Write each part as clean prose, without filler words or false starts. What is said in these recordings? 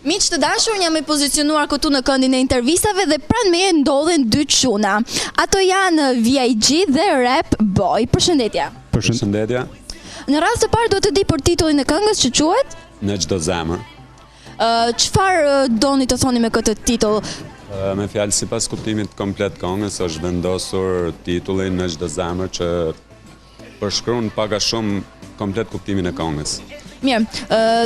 Miq të dashur, jam e pozicionuar këtu në këndin e intervistave dhe pranë meje ndodhen dy çuna. Ato janë VIG dhe Rap Boy. Përshëndetje. Përshëndetje. Në rast të parë do të di për titullin e këngës që quhet Në çdo zemër. Çfarë doni të thoni me këtë titull? Me fjalë sipas kuptimit komplet këngës është vendosur titulli Në çdo zemër që përshkruan pak a shumë komplet kuptimin e këngës. Mirë,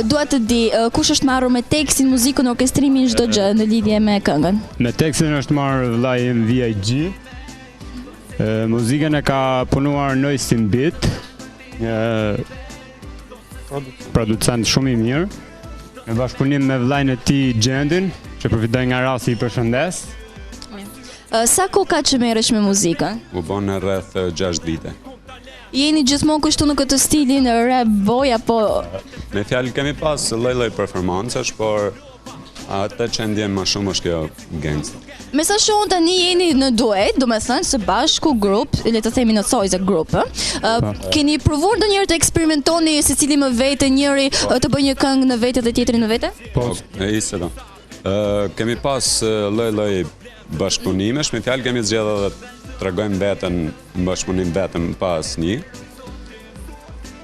dua të di kush është marrur me tekstin, muzikën, orkestrimin, çdo gjë në lidhje me këngën. Me tekstin është marrë vllai im VIG. Muzikën e ka punuar Noisin Beat, producent shumë i mirë. Në bashkëpunim me vllain e tij Gjendin, që përfitoj nga rasti i përshëndes. Sa kohë ka që merresh me muzikën? U bën rreth 6 vite. Jeni gjithmonë kështu në këtë stilin Rap Boy apo Me fjalë kemi pas lloj-lloj performancash, por atë që ndjem më shumë është kjo gangsta. me sa shohun tani jeni në duet, do me thënë së bashku grup, le të themi në thojze grup, keni provuar ndonjëherë të eksperimentoni secili më vete, njëri të bëjë një këngë në vete dhe tjetri në vete? Po, ishte do. Kemi pas lloj-lloj bashkëpunimesh, me fjalë kemi zgjedhur edhe tregojmë veten në bashkëpunim vetëm pas një.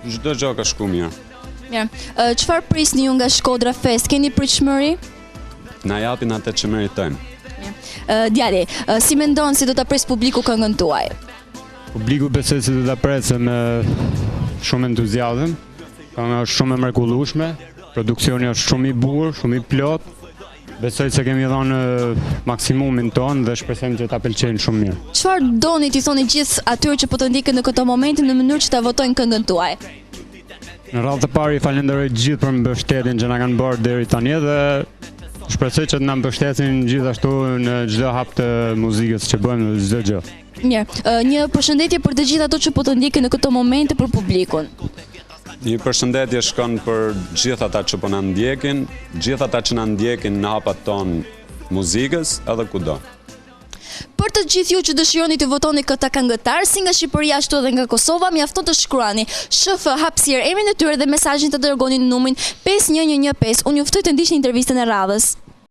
Çdo gjë ka shkuar mirë. Mirë. Çfarë prisni ju nga Shkodra Fest? Keni pritshmëri? Na japin atë që meritojmë. Djali, si mendon si do ta pres publiku këngën tuaj? Publiku besoj se do ta presë me shumë entuziazëm. Kënga është shumë e mrekullueshme, produksioni është shumë i bukur, shumë i plot. Besoj se kemi dhënë maksimumin ton dhe shpresojmë që ta pëlqejnë shumë mirë. Çfarë doni t'i thoni gjithë atyre që po të ndiqin në këtë moment në mënyrë që ta votojnë këngën tuaj? Në radhë të parë i falenderoj gjithë për mbështetjen që na kanë bërë deri tani dhe shpresoj që të na mbështesin gjithashtu në çdo hap të muzikës që bëjmë në çdo gjë. Mirë, një përshëndetje për të gjithë ato që po të ndiqin në këtë moment për publikun. Një përshëndetje shkon për gjithë ata që po na ndjekin, gjithë ata që na ndjekin në hapat ton muzikës edhe kudo. Për të gjithë ju që dëshironi të votoni këtë këngëtar si nga Shqipëria ashtu edhe nga Kosova, mjafton të shkruani SHF hapësirë emrin e tyre dhe mesazhin të dërgoni në numrin 5115. Unë ju ftoj të ndiqni intervistën e radhës.